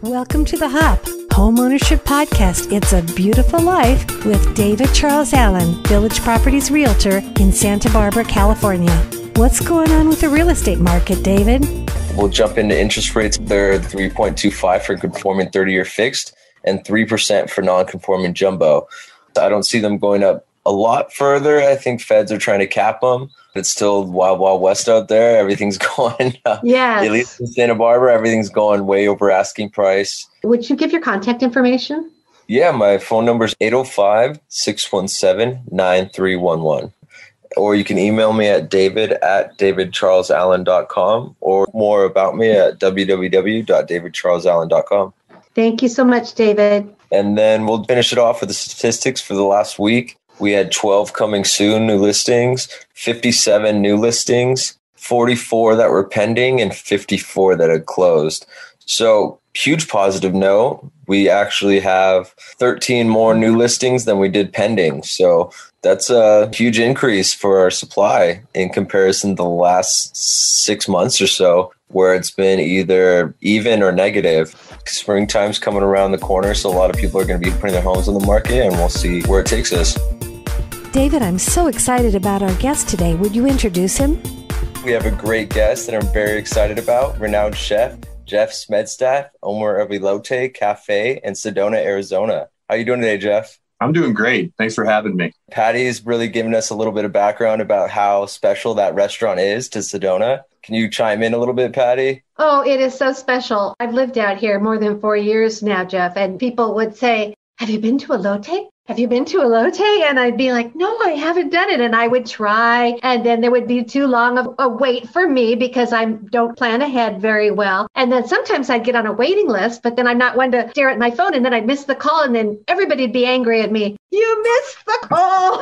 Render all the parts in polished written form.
Welcome to The Hop, Homeownership Podcast. It's a Beautiful Life with David Charles Allen, Village Properties Realtor in Santa Barbara, California. What's going on with the real estate market, David? We'll jump into interest rates. They're 3.25 for conforming 30-year fixed and 3% for non-conforming jumbo. I don't see them going up a lot further. I think feds are trying to cap them. It's still wild, wild west out there. Everything's going, Yes. At least in Santa Barbara, everything's going way over asking price. Would you give your contact information? Yeah, my phone number is 805-617-9311. Or you can email me at david@davidcharlesallen.com or more about me at www.davidcharlesallen.com. Thank you so much, David. And then we'll finish it off with the statistics for the last week. We had 12 coming soon new listings, 57 new listings, 44 that were pending, and 54 that had closed. So huge positive note. We actually have 13 more new listings than we did pending. So that's a huge increase for our supply in comparison to the last 6 months or so, where it's been either even or negative. Springtime's coming around the corner, so a lot of people are going to be putting their homes on the market, and we'll see where it takes us. David, I'm so excited about our guest today. Would you introduce him? We have a great guest that I'm very excited about, renowned chef Jeff Smedstad, owner of Elote Cafe in Sedona, Arizona. How are you doing today, Jeff? I'm doing great. Thanks for having me. Patty's really given us a little bit of background about how special that restaurant is to Sedona. Can you chime in a little bit, Patty? Oh, it is so special. I've lived out here more than 4 years now, Jeff, and people would say, have you been to Elote? Have you been to Elote? And I'd be like, no, I haven't done it. And I would try. And then there would be too long of a wait for me because I don't plan ahead very well. And then sometimes I'd get on a waiting list, but then I'm not one to stare at my phone. And then I'd miss the call. And then everybody'd be angry at me. You missed the call.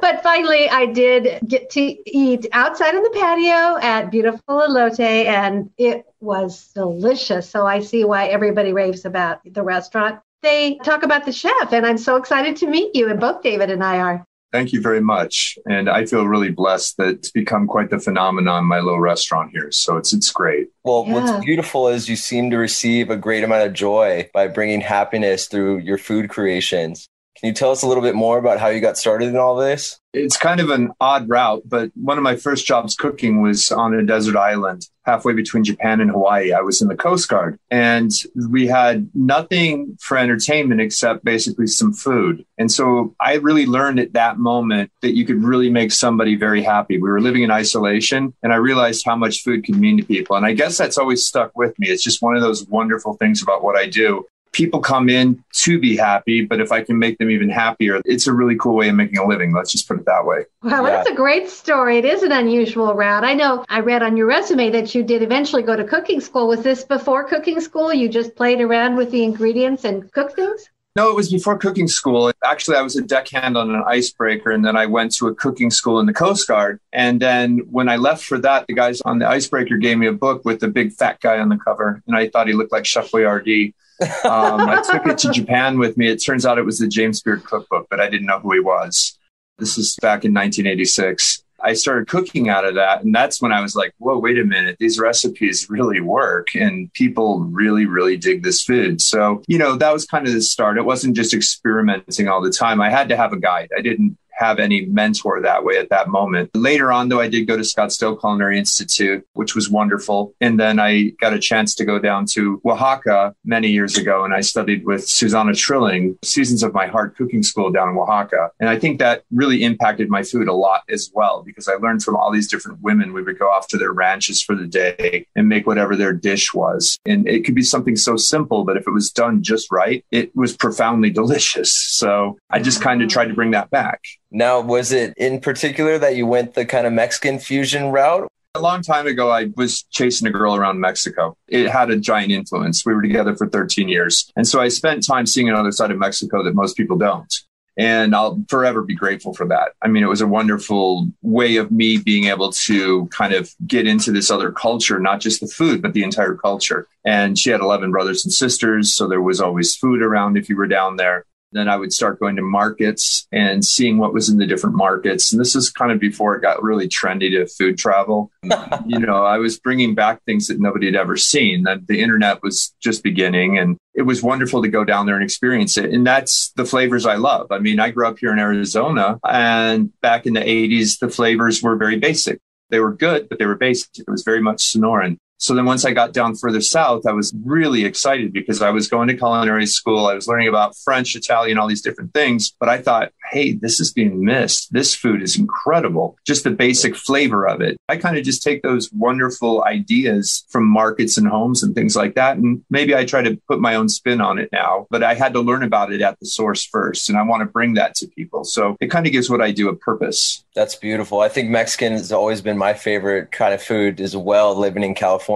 But finally, I did get to eat outside on the patio at beautiful Elote. And it was delicious. So I see why everybody raves about the restaurant. They talk about the chef, and I'm so excited to meet you, and both David and I are. Thank you very much. And I feel really blessed that it's become quite the phenomenon, my little restaurant here. So it's great. Well, What's beautiful is you seem to receive a great amount of joy by bringing happiness through your food creations. Can you tell us a little bit more about how you got started in all this? It's kind of an odd route, but one of my first jobs cooking was on a desert island halfway between Japan and Hawaii. I was in the Coast Guard, and we had nothing for entertainment except basically some food. And so I really learned at that moment that you could really make somebody very happy. We were living in isolation, and I realized how much food could mean to people. And I guess that's always stuck with me. It's just one of those wonderful things about what I do. People come in to be happy, but if I can make them even happier, it's a really cool way of making a living. Let's just put it that way. Wow, that's a great story. It is an unusual route. I know I read on your resume that you did eventually go to cooking school. Was this before cooking school? You just played around with the ingredients and cooked things? No, it was before cooking school. Actually, I was a deckhand on an icebreaker, and then I went to a cooking school in the Coast Guard. And then when I left for that, the guys on the icebreaker gave me a book with the big fat guy on the cover, and I thought he looked like Chef Boyardee. I took it to Japan with me. It turns out it was the James Beard cookbook, but I didn't know who he was. This is back in 1986. I started cooking out of that. And that's when I was like, whoa, wait a minute. These recipes really work and people really, really dig this food. So, that was kind of the start. It wasn't just experimenting all the time. I had to have a guide. I didn't have any mentor that way at that moment. Later on, though, I did go to Scottsdale Culinary Institute, which was wonderful. And then I got a chance to go down to Oaxaca many years ago, and I studied with Susanna Trilling, Seasons of My Heart cooking school down in Oaxaca. And I think that really impacted my food a lot as well, because I learned from all these different women. We would go off to their ranches for the day and make whatever their dish was. And it could be something so simple, but if it was done just right, it was profoundly delicious. So I just kind of tried to bring that back. Now, was it in particular that you went the kind of Mexican fusion route? A long time ago, I was chasing a girl around Mexico. It had a giant influence. We were together for 13 years. And so I spent time seeing another side of Mexico that most people don't. And I'll forever be grateful for that. I mean, it was a wonderful way of me being able to kind of get into this other culture, not just the food, but the entire culture. And she had 11 brothers and sisters. So there was always food around if you were down there. Then I would start going to markets and seeing what was in the different markets. And this is kind of before it got really trendy to food travel. I was bringing back things that nobody had ever seen. That the internet was just beginning, and it was wonderful to go down there and experience it. And that's the flavors I love. I mean, I grew up here in Arizona, and back in the 80s, the flavors were very basic. They were good, but they were basic. It was very much Sonoran. So then once I got down further south, I was really excited because I was going to culinary school. I was learning about French, Italian, all these different things. But I thought, hey, this is being missed. This food is incredible. Just the basic flavor of it. I kind of just take those wonderful ideas from markets and homes and things like that. And maybe I try to put my own spin on it now. But I had to learn about it at the source first. And I want to bring that to people. So it kind of gives what I do a purpose. That's beautiful. I think Mexican has always been my favorite kind of food as well, living in California.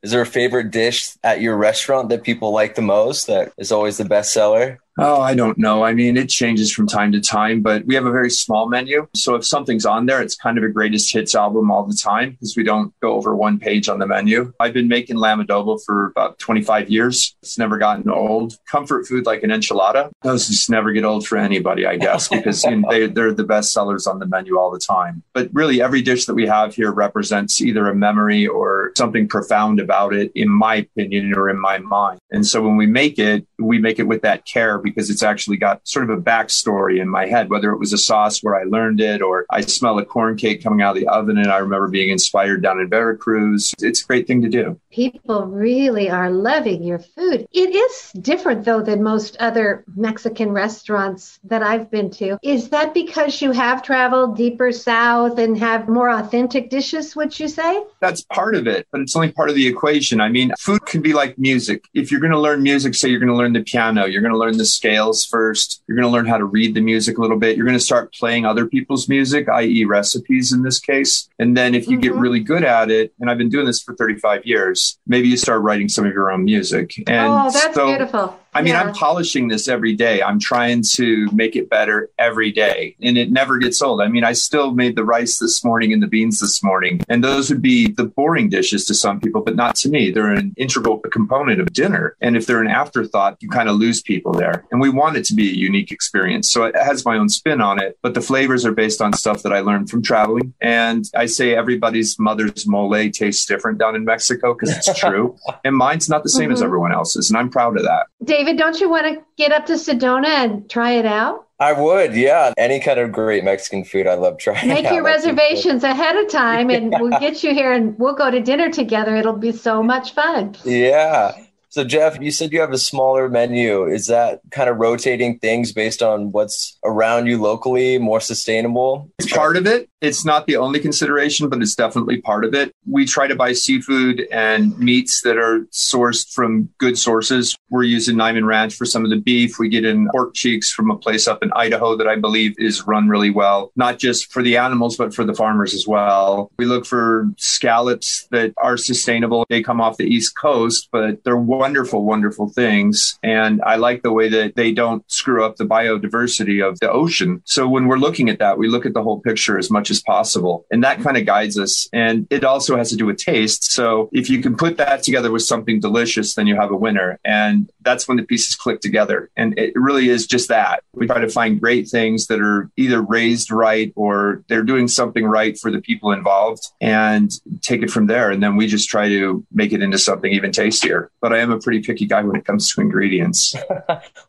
Is there a favorite dish at your restaurant that people like the most, that is always the best seller? Oh, I don't know. I mean, it changes from time to time, but we have a very small menu. So if something's on there, it's kind of a greatest hits album all the time because we don't go over one page on the menu. I've been making lamb adobo for about 25 years. It's never gotten old. Comfort food like an enchilada, those just never get old for anybody, I guess, because they're the best sellers on the menu all the time. But really, every dish that we have here represents either a memory or something profound about it, in my opinion, or in my mind. And so when we make it with that care, because it's actually got sort of a backstory in my head, whether it was a sauce where I learned it, or I smell a corn cake coming out of the oven and I remember being inspired down in Veracruz. It's a great thing to do. People really are loving your food. It is different, though, than most other Mexican restaurants that I've been to. Is that because you have traveled deeper south and have more authentic dishes, would you say? That's part of it, but it's only part of the equation. I mean, food can be like music. If you're going to learn music, say you're going to learn the piano, you're going to learn the scales first. You're going to learn how to read the music a little bit. You're going to start playing other people's music, i.e. recipes in this case. And then if you get really good at it, and I've been doing this for 35 years, maybe you start writing some of your own music. And that's beautiful. I mean, I'm polishing this every day. I'm trying to make it better every day, and it never gets old. I mean, I still made the rice this morning and the beans this morning, and those would be the boring dishes to some people, but not to me. They're an integral component of dinner. And if they're an afterthought, you kind of lose people there. And we want it to be a unique experience. So it has my own spin on it, but the flavors are based on stuff that I learned from traveling. And I say everybody's mother's mole tastes different down in Mexico because it's true. And mine's not the same as everyone else's. And I'm proud of that. David, don't you want to get up to Sedona and try it out? I would, yeah. Any kind of great Mexican food, I love trying. Make your reservations ahead of time, and we'll get you here and we'll go to dinner together. It'll be so much fun. Yeah. So, Jeff, you said you have a smaller menu. Is that kind of rotating things based on what's around you locally, more sustainable? It's part of it. It's not the only consideration, but it's definitely part of it. We try to buy seafood and meats that are sourced from good sources. We're using Nyman Ranch for some of the beef. We get in pork cheeks from a place up in Idaho that I believe is run really well, not just for the animals, but for the farmers as well. We look for scallops that are sustainable. They come off the East Coast, but they're wonderful, wonderful things. And I like the way that they don't screw up the biodiversity of the ocean. So when we're looking at that, we look at the whole picture as much as possible. And that kind of guides us. And it also has to do with taste. So if you can put that together with something delicious, then you have a winner. And that's when the pieces click together. And it really is just that. We try to find great things that are either raised right or they're doing something right for the people involved and take it from there. And then we just try to make it into something even tastier. But I am a pretty picky guy when it comes to ingredients.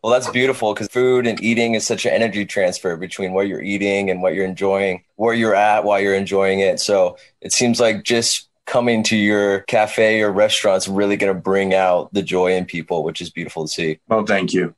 Well, that's beautiful because food and eating is such an energy transfer between what you're eating and what you're enjoying, where you're at while you're enjoying it. So it seems like just coming to your cafe or restaurant's really going to bring out the joy in people, which is beautiful to see. Well, thank you.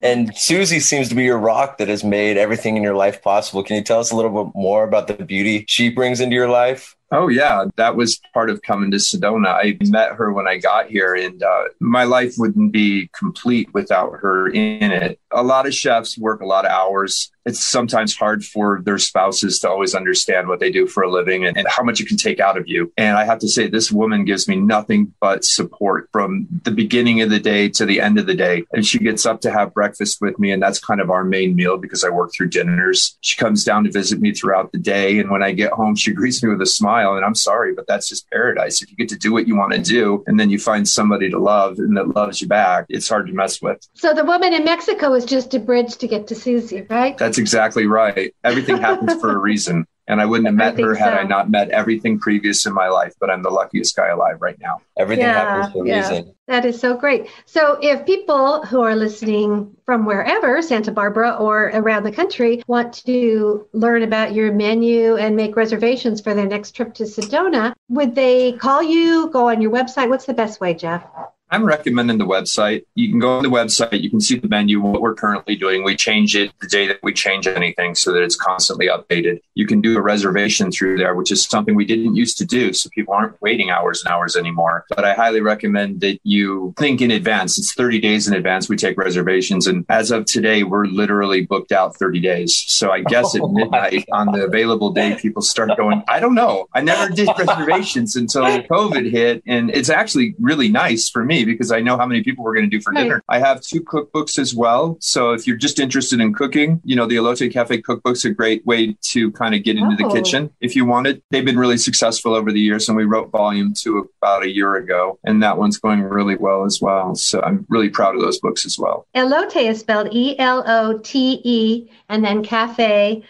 And Susie seems to be your rock that has made everything in your life possible. Can you tell us a little bit more about the beauty she brings into your life? Oh, yeah. That was part of coming to Sedona. I met her when I got here, and my life wouldn't be complete without her in it. A lot of chefs work a lot of hours. it's sometimes hard for their spouses to always understand what they do for a living and how much it can take out of you. And I have to say, this woman gives me nothing but support from the beginning of the day to the end of the day. And she gets up to have breakfast with me. And that's kind of our main meal because I work through dinners. She comes down to visit me throughout the day. And when I get home, she greets me with a smile. And I'm sorry, but that's just paradise. If you get to do what you want to do, and then you find somebody to love and that loves you back, it's hard to mess with. So the woman in Mexico is just a bridge to get to Susie, right? That's exactly right. Everything happens for a reason. And I wouldn't have met her had I not met everything previous in my life. But I'm the luckiest guy alive right now. Everything happens for a reason. That is so great. So if people who are listening from wherever, Santa Barbara or around the country, want to learn about your menu and make reservations for their next trip to Sedona, would they call you, go on your website? What's the best way, Jeff? I'm recommending the website. You can go on the website. You can see the menu, what we're currently doing. We change it the day that we change anything so that it's constantly updated. You can do a reservation through there, which is something we didn't used to do. So people aren't waiting hours and hours anymore. But I highly recommend that you think in advance. It's 30 days in advance we take reservations. And as of today, we're literally booked out 30 days. So I guess at midnight on the available day, people start going, I don't know. I never did reservations until COVID hit. And it's actually really nice for me because I know how many people we're going to do for dinner. I have 2 cookbooks as well. So if you're just interested in cooking, the Elote Cafe cookbook's a great way to kind of get into the kitchen if you want it. They've been really successful over the years, and we wrote volume 2 about a year ago, and that one's going really well as well. So I'm really proud of those books as well. Elote is spelled Elote and then cafe.com.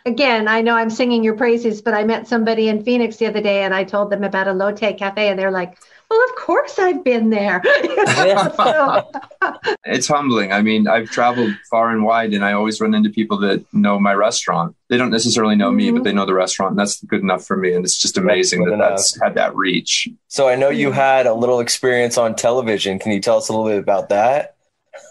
Again, I know I'm singing your praises, but I met somebody in Phoenix the other day and I told them about Elote Cafe and they're like, well, of course I've been there. It's humbling. I mean, I've traveled far and wide and I always run into people that know my restaurant. They don't necessarily know me, but they know the restaurant, and that's good enough for me. And it's just amazing that's had that reach. So I know you had a little experience on television. Can you tell us a little bit about that?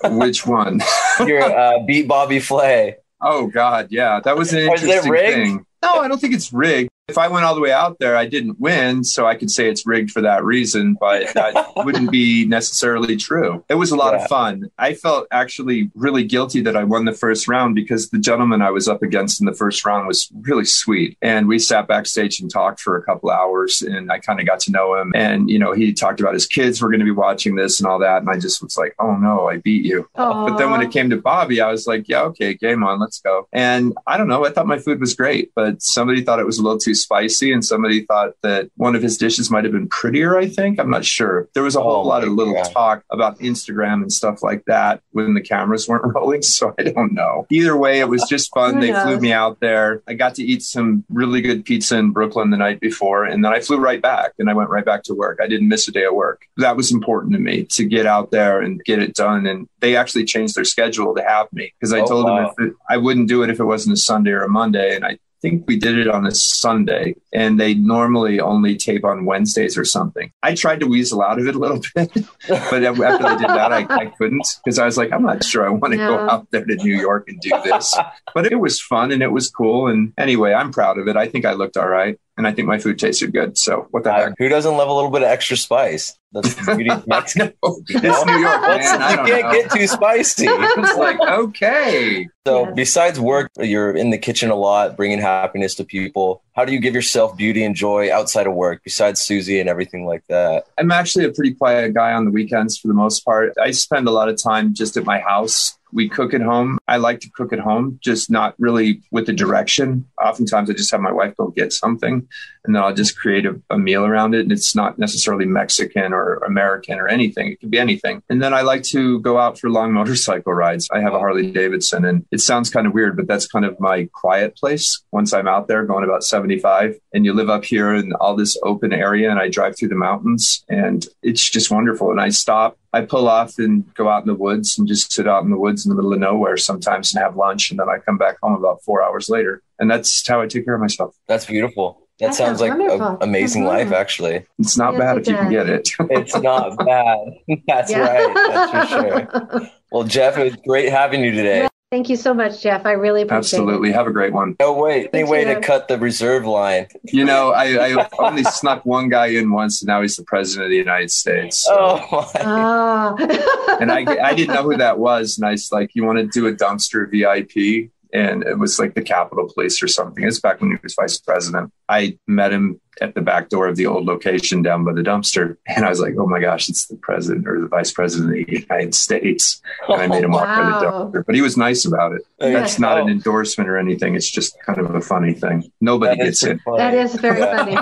Which one? Your Beat Bobby Flay. Oh, God. Yeah. That was an interesting thing. No, I don't think it's rigged. If I went all the way out there, I didn't win, so I could say it's rigged for that reason, but that wouldn't be necessarily true. It was a lot of fun. I felt actually really guilty that I won the first round because the gentleman I was up against in the first round was really sweet. And we sat backstage and talked for a couple hours, and I kind of got to know him. And, he talked about his kids were going to be watching this and all that. And I just was like, oh, no, I beat you. Aww. But then when it came to Bobby, I was like, yeah, okay, game on, let's go. And I don't know, I thought my food was great, but somebody thought it was a little too spicy, and somebody thought that one of his dishes might have been prettier, I think. I'm not sure. There was a whole lot of little talk about Instagram and stuff like that when the cameras weren't rolling, so I don't know. Either way, it was just fun. They flew me out there. I got to eat some really good pizza in Brooklyn the night before, and then I flew right back, and I went right back to work. I didn't miss a day of work. That was important to me, to get out there and get it done, and they actually changed their schedule to have me, because I told them I wouldn't do it if it wasn't a Sunday or a Monday, and I think we did it on a Sunday, and they normally only tape on Wednesdays or something. I tried to weasel out of it a little bit, but after they did that, I couldn't, because I was like, I'm not sure I want to go out there to New York and do this. But it was fun and it was cool. And anyway, I'm proud of it. I think I looked all right. And I think my food tasted good. So what the heck? Who doesn't love a little bit of extra spice? That's the beauty of Mexico. It's New York, man. You can't get too spicy. It's like, okay. So besides work, you're in the kitchen a lot, bringing happiness to people. How do you give yourself beauty and joy outside of work, besides Susie and everything like that? I'm actually a pretty quiet guy on the weekends for the most part. I spend a lot of time just at my house. We cook at home. I like to cook at home, just not really with the direction. Oftentimes I just have my wife go get something and then I'll just create a meal around it. And it's not necessarily Mexican or American or anything. It can be anything. And then I like to go out for long motorcycle rides. I have a Harley Davidson, and it sounds kind of weird, but that's kind of my quiet place. Once I'm out there going about 75, and you live up here in all this open area, and I drive through the mountains, and it's just wonderful. And I stop, I pull off and go out in the woods and just sit out in the woods in the middle of nowhere sometimes and have lunch. And then I come back home about 4 hours later. And that's how I take care of myself. That's beautiful. That sounds like an amazing life, actually. It's not bad if you can get it. It's not bad. That's right. That's for sure. Well, Jeff, it was great having you today. Thank you so much, Jeff. I really appreciate Absolutely. it. Have a great one. No, wait. Any way to cut the reserve line? You know, I only snuck one guy in once, and now he's the president of the United States. So. Oh, my. Oh. And I didn't know who that was. And I was like, you want to do a dumpster VIP? And it was like the Capitol Police or something. It's back when he was vice president. I met him at the back door of the old location down by the dumpster. And I was like, oh my gosh, it's the president or the vice president of the United States. And I made him walk by the dumpster. But he was nice about it. That's not an endorsement or anything. It's just kind of a funny thing. Nobody gets it. Funny. That is very funny.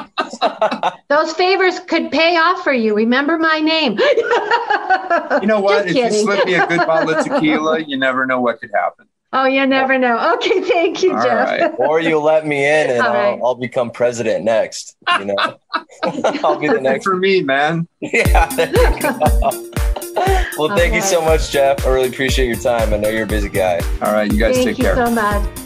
Those favors could pay off for you. Remember my name. You know what? If you slip me a good bottle of tequila, you never know what could happen. Oh, you never know. Okay, thank you, All Jeff. right. Or you let me in and right. I'll become president next. You know, I'll be the next. For me, man. Yeah, there you go. Well, thank you so much, Jeff. I really appreciate your time. I know you're a busy guy. All right. You guys take care. Thank you so much.